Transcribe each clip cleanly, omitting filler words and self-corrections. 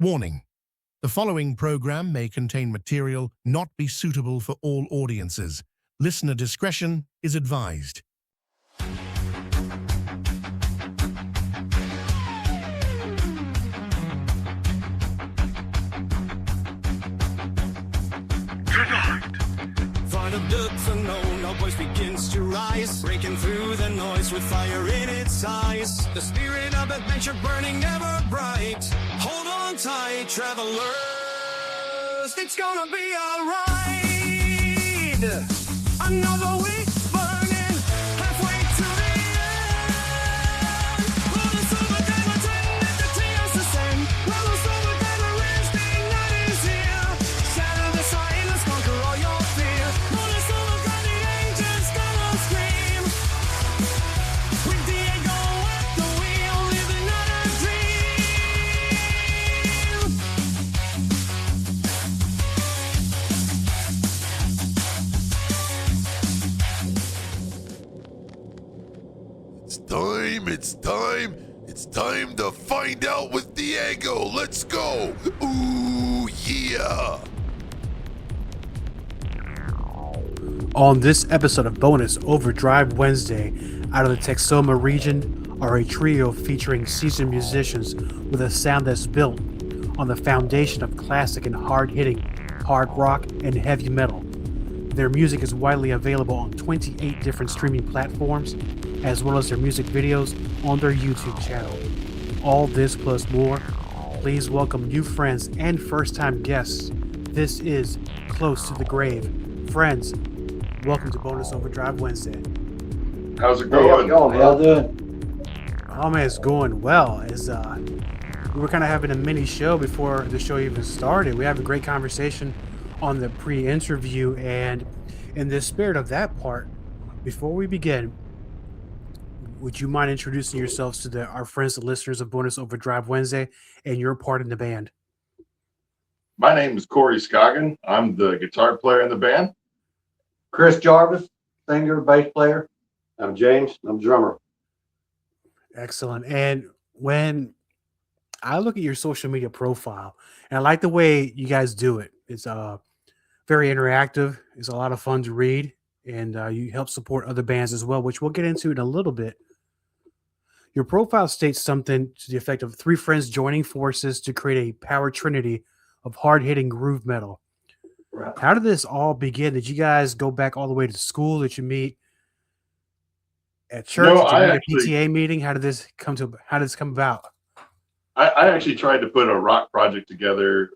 Warning: the following program may contain material not be suitable for all audiences. Listener discretion is advised. Find a depth unknown, our voice begins to rise, breaking through the noise with fire in its eyes. The spirit of adventure burning ever bright. Hold on tight, travelers, it's gonna be alright. Another week burning, halfway to the end. Bonus Overdrive Wednesday, let the tears descend. Bonus Overdrive Wednesday, night is here. Shatter the silence, conquer all your fear. Bonus Overdrive, the angels gonna scream. With Diego at the wheel, living out a dream. It's time to find out with Diego. Let's go. Ooh, yeah. On this episode of Bonus Overdrive Wednesday, out of the Texoma region are a trio featuring seasoned musicians with a sound that's built on the foundation of classic and hard-hitting hard rock and heavy metal. Their music is widely available on 28 different streaming platforms, as well as their music videos on their YouTube channel. All this plus more. Please welcome new friends and first-time guests. This is Close to the Grave. Friends, welcome to Bonus Overdrive Wednesday. How's it going? How doing? Oh man, it's going well. We were kind of having a mini show before the show even started. We have a great conversation on the pre-interview, and in the spirit of that part, before we begin, would you mind introducing yourselves to our friends and listeners of Bonus Overdrive Wednesday and your part in the band? My name is Corey Scoggin. I'm the guitar player in the band. Chris Jarvis, singer, bass player. I'm James. I'm drummer. Excellent. And when I look at your social media profile, and I like the way you guys do it, it's very interactive. It's a lot of fun to read, and you help support other bands as well, which we'll get into in a little bit. Your profile states something to the effect of 3 friends joining forces to create a power trinity of hard-hitting groove metal. Right. How did this all begin? Did you guys go back all the way to school? Did you meet at church? No, Did you meet at a actually- PTA meeting? How did this come about? I actually tried to put a rock project together,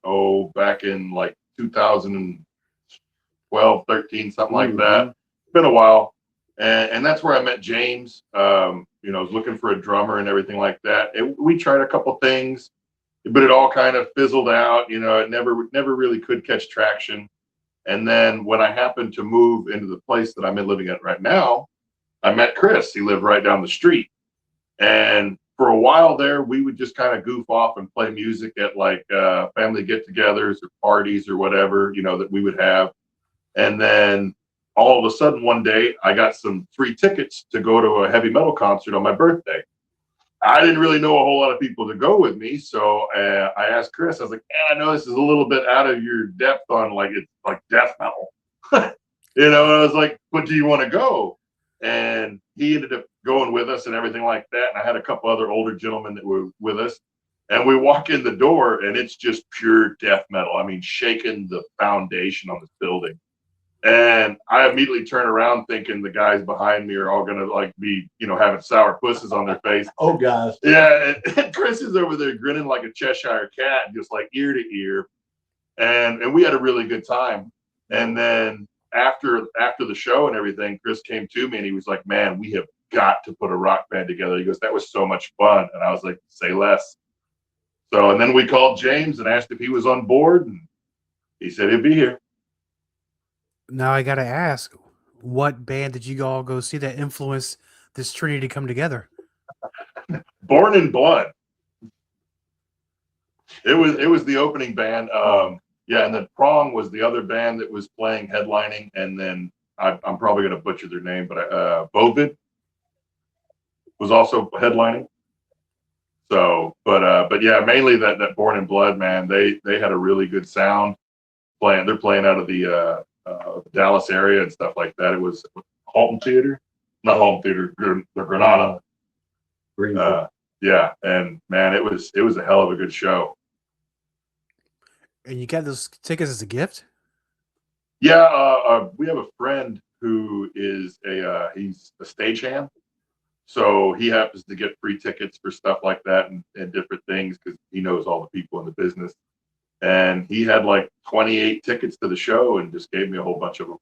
back in like 2012, 13, something like that. It's been a while. And that's where I met James. I was looking for a drummer and everything like that. We tried a couple things, but it all kind of fizzled out. It never really could catch traction. And then when I happened to move into the place that I'm living at right now, I met Chris. He lived right down the street. And for a while there, we would just kind of goof off and play music at like family get-togethers or parties or whatever, that we would have. And then all of a sudden one day, I got some free tickets to go to a heavy metal concert on my birthday. I didn't really know a whole lot of people to go with me. So I asked Chris, I was like, I know this is a little bit out of your depth on it's like death metal. I was like, but do you want to go? And he ended up going with us and everything like that. And I had a couple other older gentlemen that were with us. And we walk in the door and it's just pure death metal. I mean, shaking the foundation on this building. And I immediately turn around thinking the guys behind me are all going to be, having sour pusses on their face. Oh, guys. Yeah. And Chris is over there grinning like a Cheshire cat, just like ear to ear. And we had a really good time. And then after the show and everything, Chris came to me and he was like, man, we have got to put a rock band together. He goes, that was so much fun. And I was like, say less. So, and then we called James and asked if he was on board. And he said he'd be here. Now I got to ask, what band did you all go see that influenced this trinity to come together? Born in Blood. It was the opening band. And then Prong was the other band that was playing headlining, and then I'm probably going to butcher their name, but Bovid was also headlining. But yeah, mainly that Born in Blood, man. They had a really good sound playing. They're playing out of the Dallas area and stuff like that. It was Halton Theater, not Halton Theater, the Granada. Yeah, and man, it was a hell of a good show. And you got those tickets as a gift? Yeah, we have a friend who is he's a stagehand, so he happens to get free tickets for stuff like that and different things because he knows all the people in the business. And he had like 28 tickets to the show and just gave me a whole bunch of them.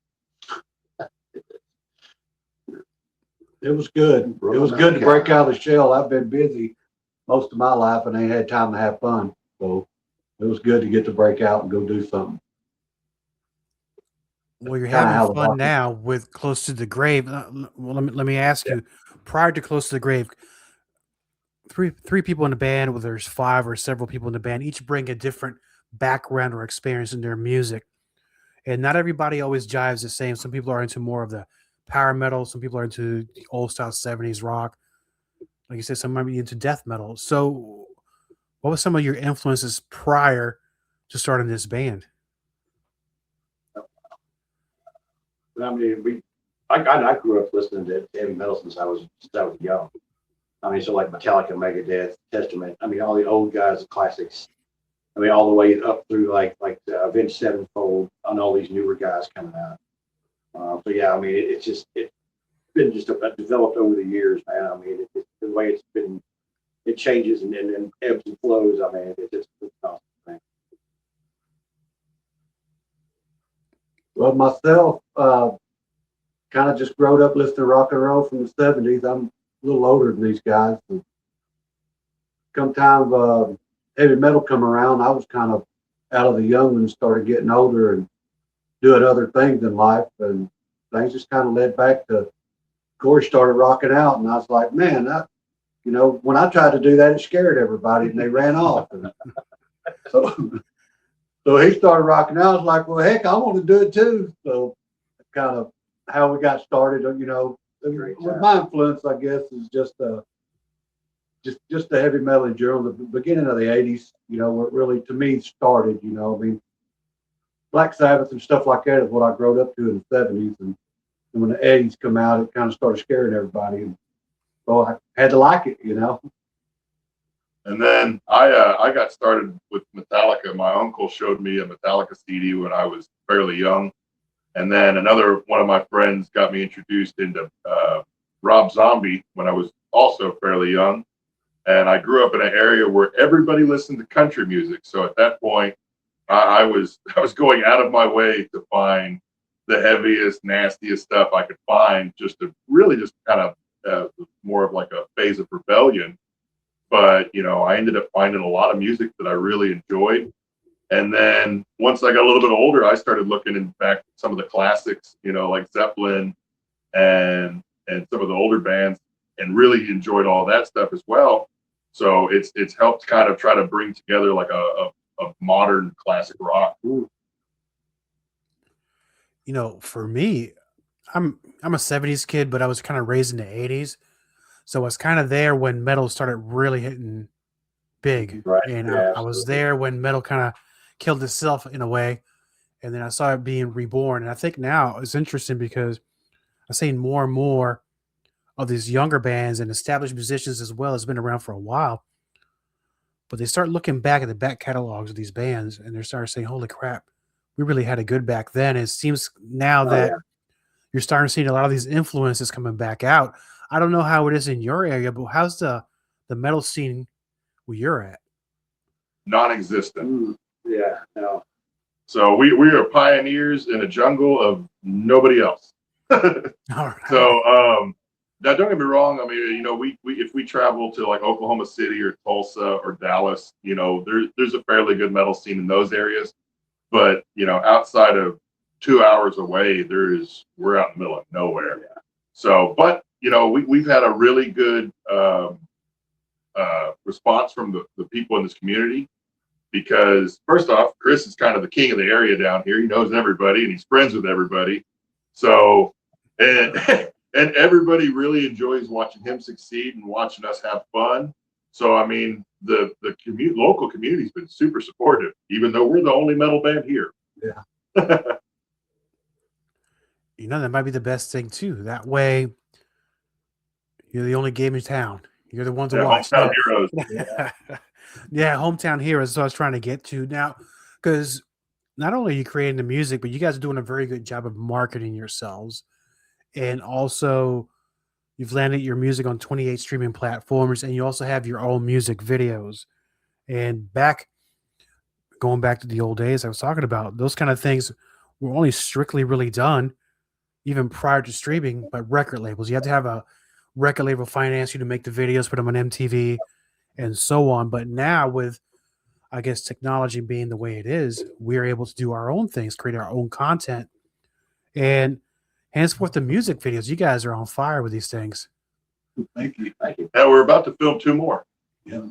It was good. It was good to break out of the shell. I've been busy most of my life and ain't had time to have fun. So it was good to get to break out and go do something. Well, you're Kinda how having the fun Bucks- now with Close to the Grave. Well, let me ask you, prior to Close to the Grave, three people in the band, whether there's five or several people in the band, each bring a different background or experience in their music. And not everybody always jives the same. Some people are into more of the power metal, some people are into the old style 70s rock. Like you said, some might be into death metal. So what was some of your influences prior to starting this band? I mean, I grew up listening to heavy metal since I was young. I mean, so like Metallica, Megadeth, Testament. I mean, all the old guys, the classics. I mean, all the way up through like Avenged Sevenfold and all these newer guys coming out. So yeah, I mean, it's been just developed over the years, man. I mean, it's the way it's been. It changes and ebbs and flows. I mean, it's awesome thing. Well, myself, kind of just growed up listening to rock and roll from the 70s. I'm a little older than these guys. And come time heavy metal come around, I was kind of out of the young and started getting older and doing other things in life. And things just kind of led back to Corey started rocking out. And I was like, man, when I tried to do that, it scared everybody and they ran off. And so he started rocking out. I was like, well, heck, I want to do it too. So kind of how we got started, with my influence, I guess, is just the heavy metal in general. The beginning of the 80s, what really, to me, started, I mean, Black Sabbath and stuff like that is what I grew up to in the 70s. And when the 80s come out, it kind of started scaring everybody. And so I had to like it, And then I got started with Metallica. My uncle showed me a Metallica CD when I was fairly young. And then another one of my friends got me introduced into Rob Zombie when I was also fairly young. And I grew up in an area where everybody listened to country music. So at that point, I was going out of my way to find the heaviest, nastiest stuff I could find, just to really just kind of more of like a phase of rebellion. But, I ended up finding a lot of music that I really enjoyed. And then once I got a little bit older, I started looking back at some of the classics, like Zeppelin and some of the older bands, and really enjoyed all that stuff as well. So it's helped kind of try to bring together like a modern classic rock. For me, I'm a 70s kid, but I was kind of raised in the 80s. So I was kind of there when metal started really hitting big. Right. And Yeah, I was there when metal kind of killed itself in a way. And then I saw it being reborn. And I think now it's interesting because I'm seeing more and more of these younger bands and established musicians as well has been around for a while. But they start looking back at the back catalogs of these bands and they start saying, holy crap, we really had a good back then. And it seems now that you're starting to see a lot of these influences coming back out. I don't know how it is in your area, but how's the metal scene where you're at? Non-existent. Yeah, no. So we are pioneers in a jungle of nobody else. All right. So now don't get me wrong. I mean, we if we travel to like Oklahoma City or Tulsa or Dallas, there's a fairly good metal scene in those areas. But outside of 2 hours away, we're out in the middle of nowhere. Yeah. So, but we've had a really good response from the people in this community, because first off, Chris is kind of the king of the area down here. He knows everybody and he's friends with everybody. So, and everybody really enjoys watching him succeed and watching us have fun. So I mean, the local community's been super supportive, even though we're the only metal band here. Yeah. You know, that might be the best thing too. That way, you're the only game in town. You're the one to Yeah, watch. hometown No. heroes. Yeah, hometown heroes is what I was trying to get to now. Because not only are you creating the music, but you guys are doing a very good job of marketing yourselves. And also, you've landed your music on 28 streaming platforms, and you also have your own music videos. And going back to the old days I was talking about, those kind of things were only strictly really done even prior to streaming, but record labels. You have to have a record label finance you to make the videos, put them on MTV, and so on. But now, with I guess technology being the way it is, we're able to do our own things, create our own content, and henceforth the music videos. You guys are on fire with these things. Thank you. Thank you. Yeah, we're about to film 2 more. Yeah.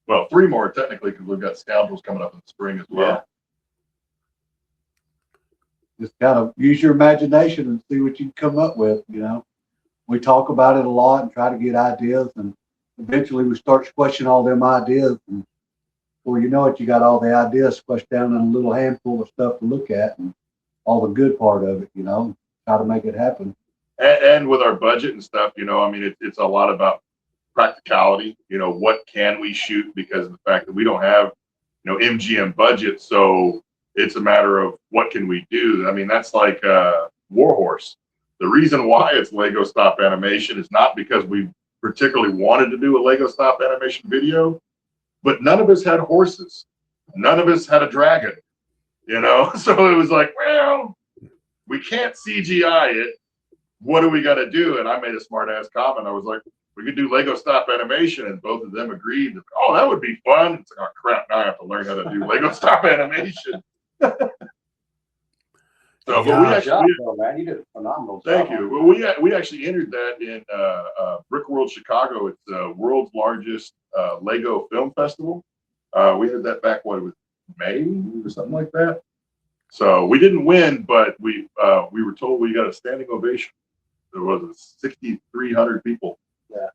Well, 3 more technically, because we've got Scoundrels coming up in the spring as well. Just kind of use your imagination and see what you can come up with. You know, we talk about it a lot and try to get ideas, and eventually we start squishing all them ideas. And before you know it, you got all the ideas squished down in a little handful of stuff to look at, and all the good part of it. You know, how to make it happen. And with our budget and stuff, you know, I mean, it's a lot about practicality. You know, what can we shoot, because of the fact that we don't have, you know, MGM budget. So it's a matter of what can we do. I mean, that's like Warhorse. The reason why it's Lego stop animation is not because we particularly wanted to do a Lego stop animation video, but none of us had horses. None of us had a dragon, you know? So it was like, well, we can't CGI it. What do we got to do? And I made a smart ass comment. I was like, we could do Lego stop animation. And both of them agreed that, oh, that would be fun. It's like, oh crap, now I have to learn how to do Lego stop animation. So, but we actually, man, you did a phenomenal job. thank you. Well, we actually entered that in Brick World Chicago. It's the world's largest Lego film festival. We did that back, what, it was May or something like that. So we didn't win, but we were told we got a standing ovation. There was 6,300 people. Yeah.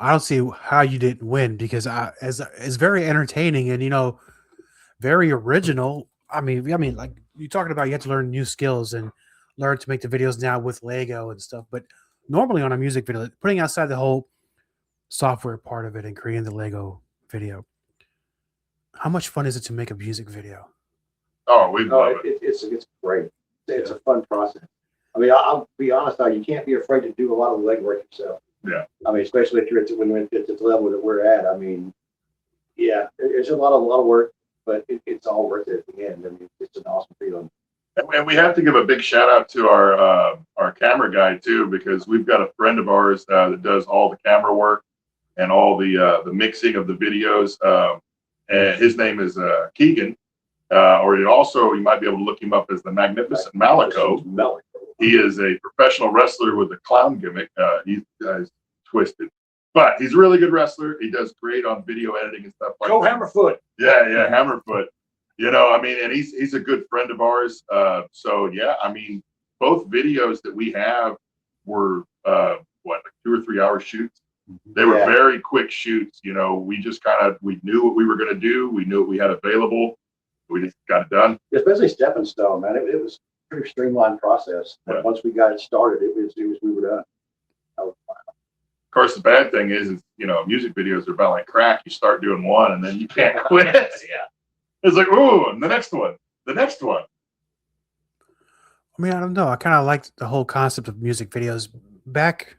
I don't see how you didn't win, because it's very entertaining and, you know, very original. I mean, like you're talking about, you have to learn new skills and learn to make the videos now with Lego and stuff. But normally on a music video, putting aside the whole software part of it and creating the Lego video, how much fun is it to make a music video? Oh, we love it. It's great. It's a fun process. I mean, I'll be honest now, you can't be afraid to do a lot of the legwork yourself. Yeah. I mean, especially if you're at the level that we're at. I mean, yeah, it's a lot of work, but it's all worth it at the end. I mean, it's an awesome feeling. And we have to give a big shout out to our camera guy too, because we've got a friend of ours that does all the camera work and all the mixing of the videos. And his name is Keegan, or you might be able to look him up as the Magnificent Malico. He is a professional wrestler with a clown gimmick. He's twisted, but he's a really good wrestler. He does great on video editing and stuff like Go that. Hammerfoot. Yeah, Hammerfoot. You know, I mean, and he's a good friend of ours. So yeah, I mean, both videos that we have were like 2 or 3 hour shoots. They were very quick shoots. You know, we just we knew what we were going to do. We knew what we had available. We just got it done. Especially Stepping Stone, man. It was a pretty streamlined process. Yeah. Once we got it started, it was we were done. Of course, the bad thing is, you know, music videos are about like crack. You start doing one and then you can't quit. Yeah. It's like, ooh, and the next one. I mean, I don't know. I kind of liked the whole concept of music videos back.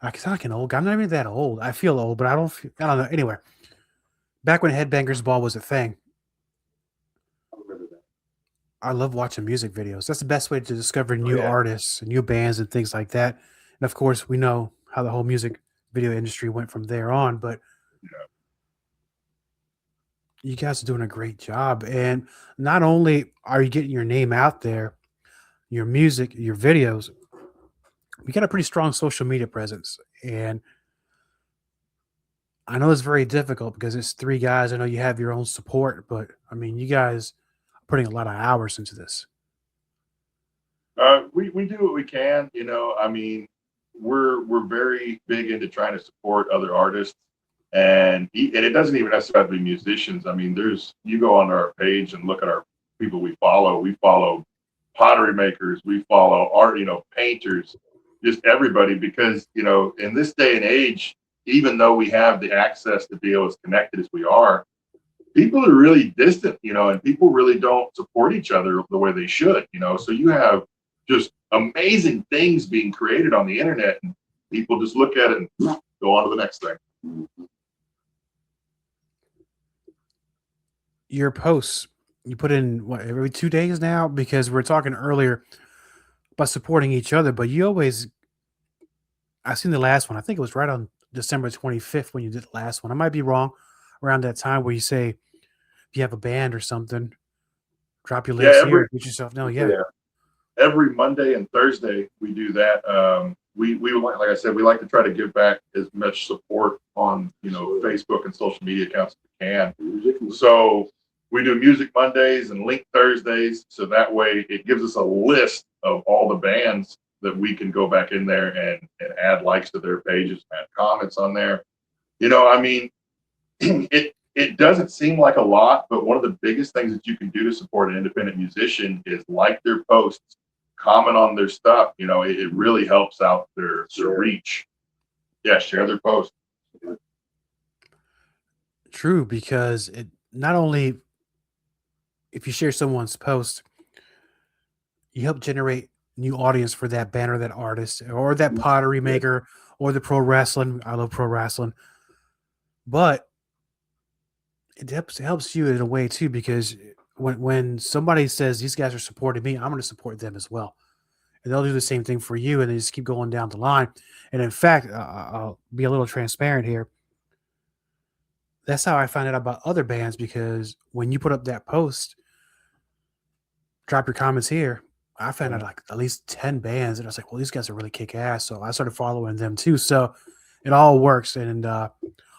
I sound like an old guy. I'm not even that old. I feel old, but I don't know. Anyway, back when Headbangers Ball was a thing, I remember that. I love watching music videos. That's the best way to discover new artists and new bands and things like that. And of course, we know how the whole music video industry went from there on. But you guys are doing a great job. And not only are you getting your name out there, your music, your videos, we got a pretty strong social media presence. And I know it's very difficult because it's 3 guys. I know you have your own support, but I mean, you guys are putting a lot of hours into this. We do what we can, you know. I mean, we're very big into trying to support other artists, and it doesn't even necessarily have to be musicians. I mean, you go on our page and look at our people we follow. We follow pottery makers, we follow art, painters, just everybody, because in this day and age, even though we have the access to be as connected as we are, people are really distant, and people really don't support each other the way they should, so you have just amazing things being created on the internet, and people just look at it and go on to the next thing. Your posts, you put in what, every 2 days now? Because we're talking earlier about supporting each other, but you always, I've seen the last one. I think it was right on December 25th when you did the last one. I might be wrong, around that time where you say, if you have a band or something, drop your links here, get yourself. No, yeah. Every Monday and Thursday we do that. We like I said, we like to try to give back as much support on Facebook and social media accounts as we can. So we do Music Mondays and Link Thursdays, so that way it gives us a list of all the bands that we can go back in there and add likes to their pages, add comments on there. I mean, it doesn't seem like a lot, but one of the biggest things that you can do to support an independent musician is like their posts, comment on their stuff. It really helps out their reach. Yeah, share their posts. True, because it not only, if you share someone's post, you help generate new audience for that band or that artist or that pottery maker or the pro wrestling. I love pro wrestling, but it helps you in a way too, because when somebody says these guys are supporting me, I'm going to support them as well, and they'll do the same thing for you, and they just keep going down the line. And in fact, I'll be a little transparent here. That's how I find out about other bands, because when you put up that post, drop your comments here, I found out like at least 10 bands, and I was like, well, these guys are really kick ass. So I started following them too. So it all works. And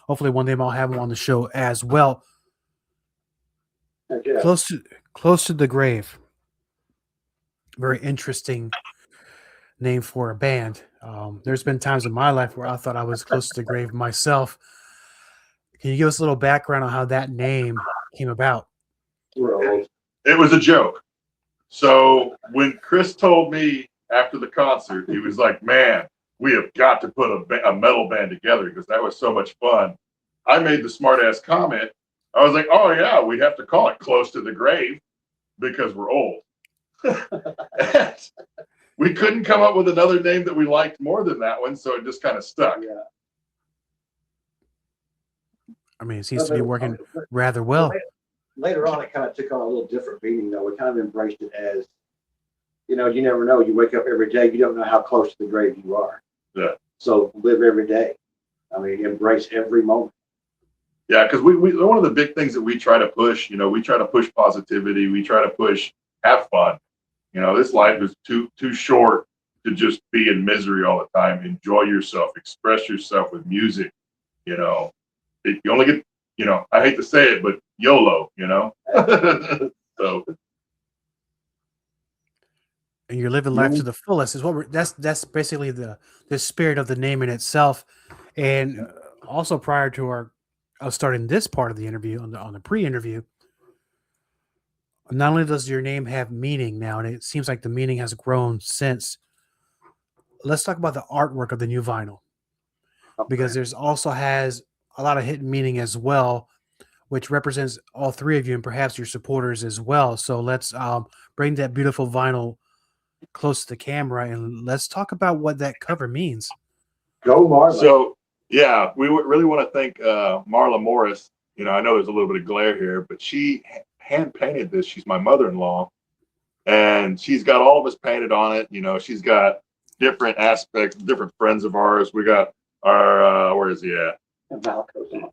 hopefully one day I'll have them on the show as well. Yeah. Close to the grave. Very interesting name for a band. There's been times in my life where I thought I was close to the grave myself. Can you give us a little background on how that name came about? It was a joke. So when Chris told me after the concert, he was like, man, we have got to put a metal band together because that was so much fun. I made the smart ass comment. I was like, oh yeah, we have to call it Close to the Grave because we're old. We couldn't come up with another name that we liked more than that one, so it just kind of stuck. Yeah. I mean, it seems to be working rather well. Later on, it kind of took on a little different meaning, though. We kind of embraced it as, you never know. You wake up every day, you don't know how close to the grave you are. Yeah. So live every day. I mean, embrace every moment. Yeah, because we one of the big things that we try to push, we try to push positivity. We try to push have fun. This life is too short to just be in misery all the time. Enjoy yourself, express yourself with music. You only get, I hate to say it, but YOLO, So. And you're living life to the fullest is what that's basically the spirit of the name in itself. And also prior to us starting this part of the interview on the pre-interview, not only does your name have meaning now, and it seems like the meaning has grown since. Let's talk about the artwork of the new vinyl, because there's also has a lot of hidden meaning as well, which represents all three of you and perhaps your supporters as well. So let's bring that beautiful vinyl close to the camera and let's talk about what that cover means. Go, Marla. So, yeah, we really want to thank Marla Morris. I know there's a little bit of glare here, but she hand painted this. She's my mother-in-law, and she's got all of us painted on it. She's got different aspects, different friends of ours. We got our, where is he at?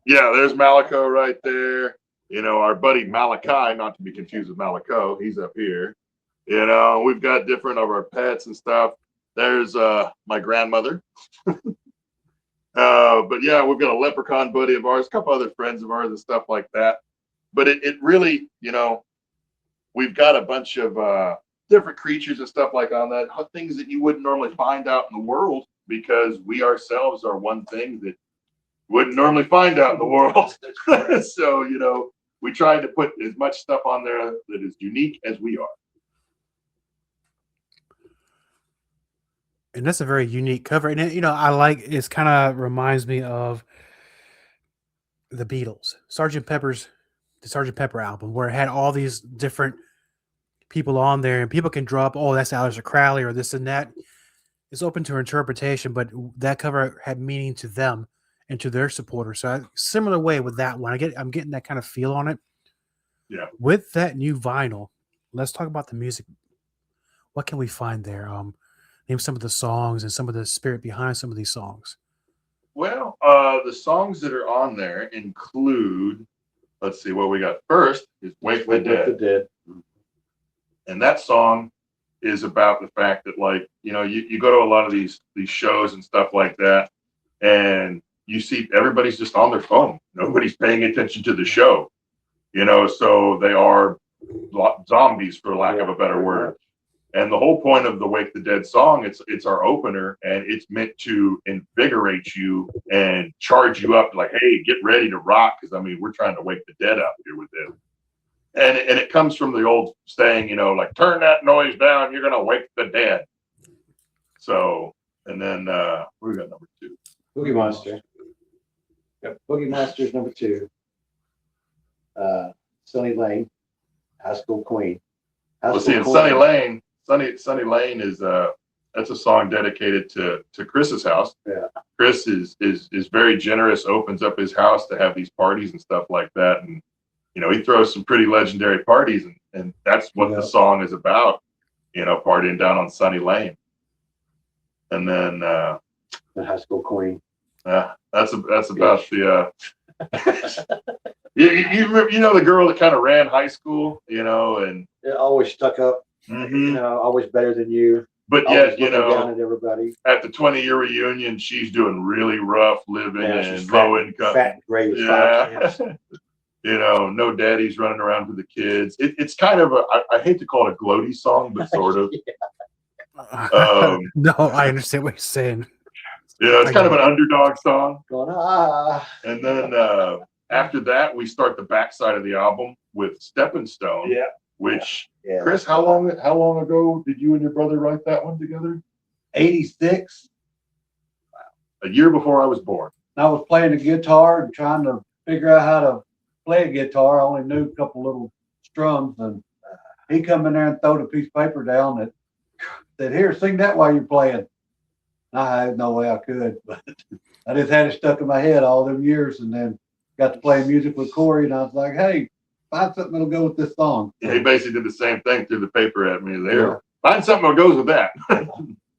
Yeah, there's Malico right there. Our buddy Malachi, not to be confused with Malico, he's up here. We've got different of our pets and stuff. There's my grandmother. But yeah, we've got a leprechaun buddy of ours, a couple other friends of ours and stuff like that. But it really, we've got a bunch of different creatures and stuff like on that, things that you wouldn't normally find out in the world. because we ourselves are one thing that wouldn't normally find out in the world. So, you know, we tried to put as much stuff on there that is unique as we are. And that's a very unique cover. And, you know, I like, it's kind of reminds me of the Beatles, the Sgt. Pepper album, where it had all these different people on there, and people can draw up, oh, that's Aleister Crowley or this and that. It's open to interpretation, but that cover had meaning to them and to their supporters. So similar way with that one, I'm getting that kind of feel on it. Yeah. With that new vinyl, let's talk about the music. What can we find there? Name some of the songs and some of the spirit behind some of these songs. Well, the songs that are on there include, let's see, what we got first is Wake the Dead. And that song is about the fact that, like, you know, you go to a lot of these shows and stuff like that, and you see everybody's just on their phone. Nobody's paying attention to the show, you know, so they are zombies, for lack of a better word. And the whole point of the Wake the Dead song, it's our opener, and it's meant to invigorate you and charge you up, like, hey, get ready to rock, because, I mean, we're trying to wake the dead out here with them. And it comes from the old saying, you know, like, turn that noise down, you're going to wake the dead. So, and then we got number 2. Boogie Monster. Yep. Boogie Monster's number 2. Sunny Lane, High School Queen. Well, see, in Sunny Lane, Sunny Lane is that's a song dedicated to Chris's house. Yeah. Chris is very generous, opens up his house to have these parties and stuff like that, and you know, he throws some pretty legendary parties, and that's what the song is about, you know, partying down on Sunny Lane. And then The High School Queen. that's about the you know, the girl that kind of ran high school, you know, and Always stuck up, you know, always better than you. But Always yet, you looking down know, at everybody. at the 20-year reunion, she's doing really rough living and she's low income. Fat and gray with 5 Yeah. cents. You know, no daddies running around with the kids. It's kind of I hate to call it a gloaty song, but sort of. No, I understand what you're saying. You know, it's kind of an underdog song. Going, And then after that, we start the backside of the album with Stepping Stone. Yeah. Which, Yeah. Chris, how long ago did you and your brother write that one together? 86. A year before I was born. I was playing the guitar and trying to figure out how to play a guitar. I only knew a couple little strums, and he come in there and throwed a piece of paper down that said, "Here, sing that while you're playing." I had no way I could, but I just had it stuck in my head all them years, and then got to play music with Corey, and I was like, "Hey, find something that'll go with this song." Yeah, he basically did the same thing, threw the paper at me there. Yeah. Find something that goes with that.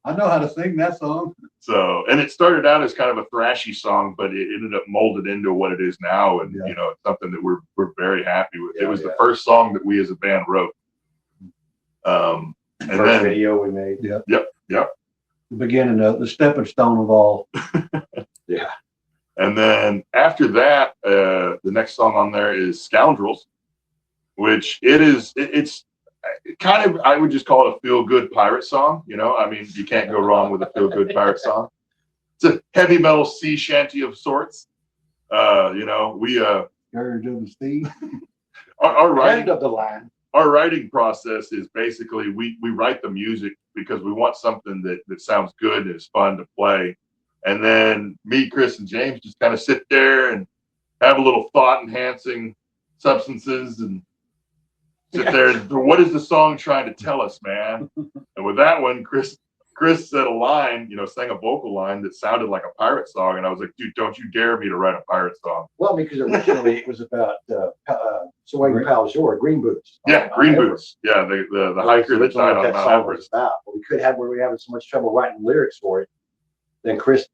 I know how to sing that song. So, and it started out as kind of a thrashy song, but it ended up molded into what it is now. And, you know, it's something that we're very happy with. It was the first song that we as a band wrote. And first then video we made. Yep. The beginning of the stepping stone of all. Yeah. And then after that, the next song on there is Scoundrels, which it's kind of, I would just call it a feel-good pirate song. You know, I mean, you can't go wrong with a feel-good pirate song. It's a heavy metal sea shanty of sorts. You know, we Courage of the Sea. our writing End of the line. Our writing process is basically we write the music because we want something that sounds good and is fun to play. And then me, Chris, and James just kind of sit there and have a little thought-enhancing substances and sit there and what is the song trying to tell us, man? And with that one, Chris said a line, you know, sang a vocal line that sounded like a pirate song, and I was like, dude, don't you dare me to write a pirate song. Well, because originally it was about Swaying Pal Shore, Green Boots. Yeah, Green Boots. Yeah, the hiker that died on Mount Everest. But we could have where we were having so much trouble writing lyrics for it. Then Chris,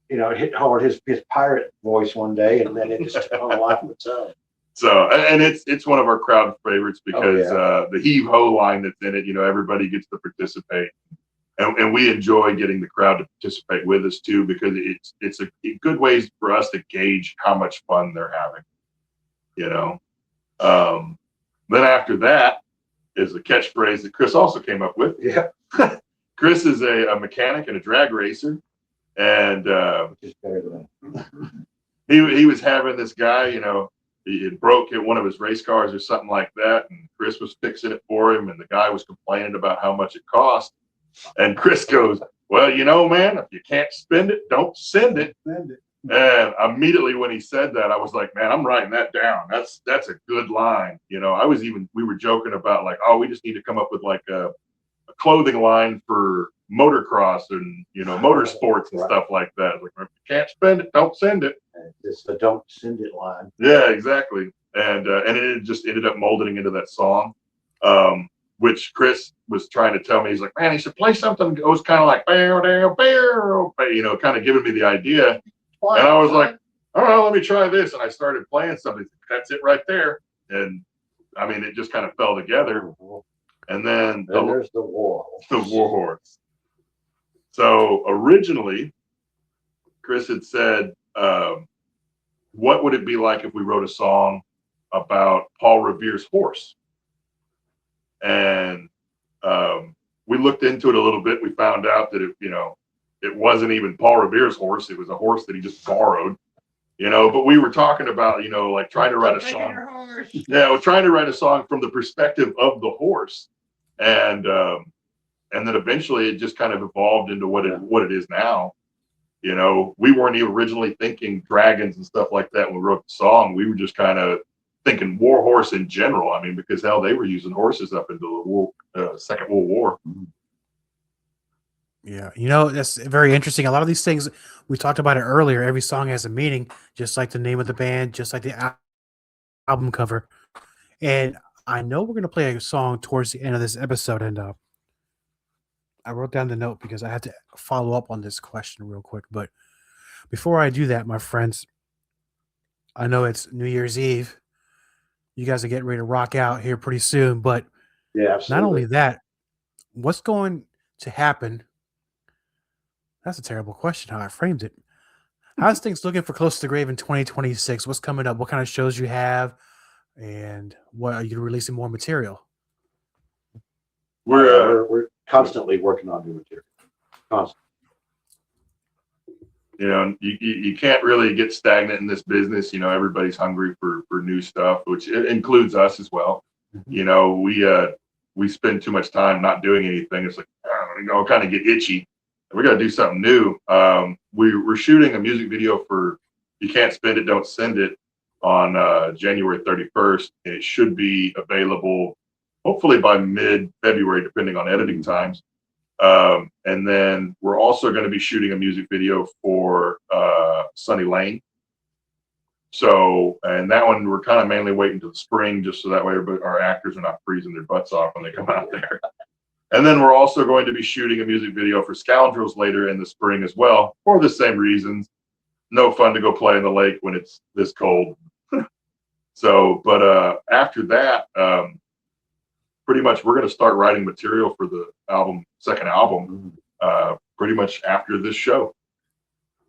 you know, hit hard his pirate voice one day, and then it just took on a life of its own. So, and it's one of our crowd favorites because the heave ho line that's in it, you know, everybody gets to participate. And we enjoy getting the crowd to participate with us too, because it's a good way for us to gauge how much fun they're having, you know. Then after that is a catchphrase that Chris also came up with. Yeah. Chris is a mechanic and a drag racer, And Which is better than he was having this guy, he had broke one of his race cars or something like that, and Chris was fixing it for him, and the guy was complaining about how much it cost. And Chris goes, "Well, man, if you can't spend it, don't send it." And immediately when he said that, I was like, "Man, I'm writing that down. That's a good line." We were joking about like, "Oh, we just need to come up with like a clothing line for motocross and motorsports and stuff like that. Like, if you can't spend it, don't send it." it's the don't send it line. Yeah, exactly. And it just ended up molding into that song, which Chris was trying to tell me. He's like, "Man, he should play something that goes kind of like bear, kind of giving me the idea." And I was like, "All right, let me try this." And I started playing something. That's it right there. And I mean, it just kind of fell together. And then There's the war. The war horse. So originally, Chris had said, what would it be like if we wrote a song about Paul Revere's horse? And we looked into it a little bit. We found out that it wasn't even Paul Revere's horse. It was a horse that he just borrowed. But we were talking about, like trying to write a song. Yeah, we're trying to write a song from the perspective of the horse. And then eventually it just kind of evolved into what it is now. We weren't even originally thinking dragons and stuff like that when we wrote the song. We were just kind of thinking war horse in general. I mean, because hell, they were using horses up into the Second World War. Yeah, that's very interesting. A lot of these things, we talked about it earlier. Every song has a meaning, just like the name of the band, just like the album cover. And I know we're going to play a song towards the end of this episode. And I wrote down the note because I had to follow up on this question real quick. But before I do that, my friends, I know it's New Year's Eve. You guys are getting ready to rock out here pretty soon. But Yeah, absolutely. not only that, what's going to happen? That's a terrible question, how I framed it. How's things looking for Close to the Grave in 2026? What's coming up? What kind of shows you have? And what are you releasing more material? We're constantly working on new material. Constantly. You can't really get stagnant in this business. Everybody's hungry for new stuff, which includes us as well. We spend too much time not doing anything. It's like, kind of get itchy. We got to do something new. We're shooting a music video for You Can't Spend It, Don't Send It on January 31st. And it should be available hopefully by mid-February, depending on editing times. And then we're also going to be shooting a music video for Sunny Lane. So, and that one we're kind of mainly waiting till the spring, just so that way our actors are not freezing their butts off when they come out there. And then we're also going to be shooting a music video for Scoundrels later in the spring as well, for the same reasons. No fun to go play in the lake when it's this cold. So, but after that, pretty much we're going to start writing material for the second album, pretty much after this show.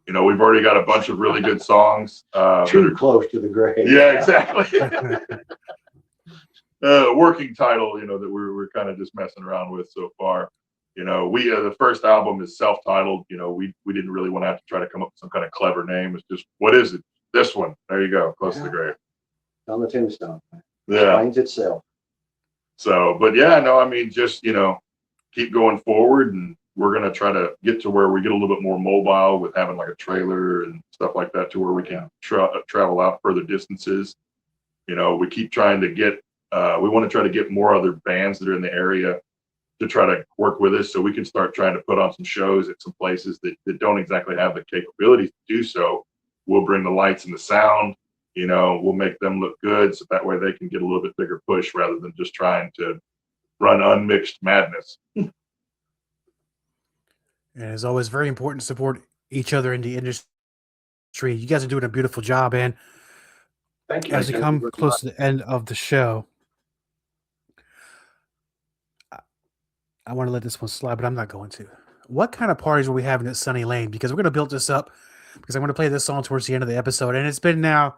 We've already got a bunch of really good songs. Too close to the grave. Yeah, exactly. Working title, that we're kind of just messing around with so far. The first album is self-titled. We didn't really want to have to try to come up with some kind of clever name. It's just, what is it? This one. There you go. Close to the Grave. On the tombstone. Yeah. Explains itself. So, but yeah, no, I mean, just, keep going forward, and we're going to try to get to where we get a little bit more mobile with having like a trailer and stuff like that, to where we can travel out further distances. We keep trying to get, we want to try to get more other bands that are in the area to try to work with us, so we can start trying to put on some shows at some places that don't exactly have the capabilities to do so. We'll bring the lights and the sound, we'll make them look good, so that way they can get a little bit bigger push rather than just trying to run unmixed madness. And it's always very important to support each other in the industry. You guys are doing a beautiful job, and Thank you. as we come close to the end of the show, I want to let this one slide, but I'm not going to. What kind of parties were we having at Sunny Lane? Because we're going to build this up, because I'm going to play this song towards the end of the episode. And it's been now,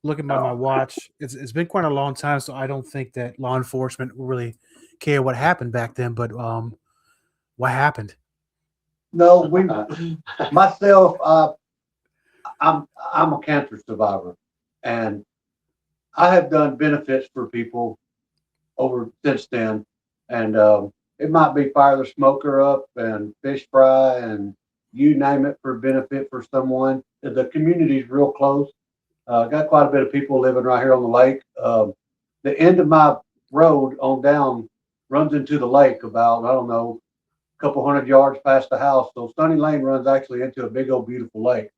looking by my watch, it's been quite a long time, so I don't think that law enforcement will really care what happened back then. But what happened? No, myself, I'm a cancer survivor, and I have done benefits for people over since then, and it might be fire the smoker up and fish fry and you name it for benefit for someone. The community's real close. Got quite a bit of people living right here on the lake. The end of my road on down runs into the lake about, I don't know, a couple 100 yards past the house. So Sunny Lane runs actually into a big old beautiful lake.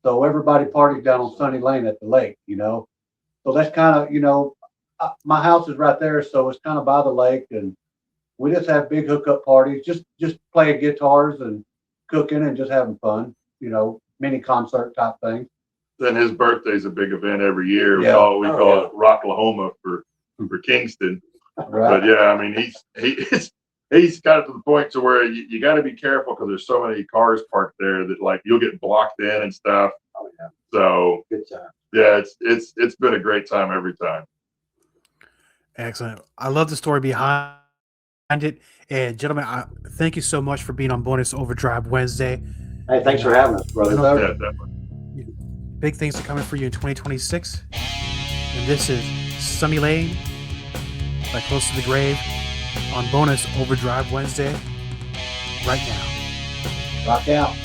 So everybody parties down on Sunny Lane at the lake, you know. So that's kind of, my house is right there, so it's kind of by the lake, and we just have big hookup parties, just playing guitars and cooking and just having fun, mini concert type thing. Then his birthday's a big event every year. We Yeah. call it Rocklahoma for Kingston. Right. But yeah, I mean, he's got it to the point to where you got to be careful because there's so many cars parked there that like you'll get blocked in and stuff. Oh, yeah. So Good time. yeah, it's been a great time every time. Excellent. I love the story behind it. And gentlemen, thank you so much for being on Bonus Overdrive Wednesday. Hey, thanks for having us, brother. Yeah, definitely. Big things are coming for you in 2026. And this is Sunny Lane by Close to the Grave on Bonus Overdrive Wednesday right now. Rock out.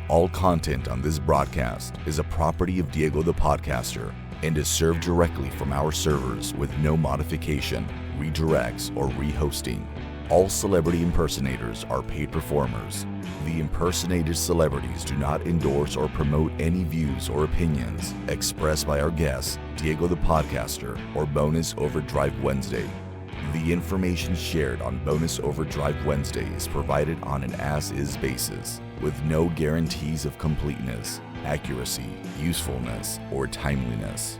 All content on this broadcast is a property of Diego the Podcaster and is served directly from our servers with no modification, redirects, or rehosting. All celebrity impersonators are paid performers. The impersonated celebrities do not endorse or promote any views or opinions expressed by our guests, Diego the Podcaster, or Bonus Overdrive Wednesday. The information shared on Bonus Overdrive Wednesday is provided on an as-is basis, with no guarantees of completeness, accuracy, usefulness, or timeliness.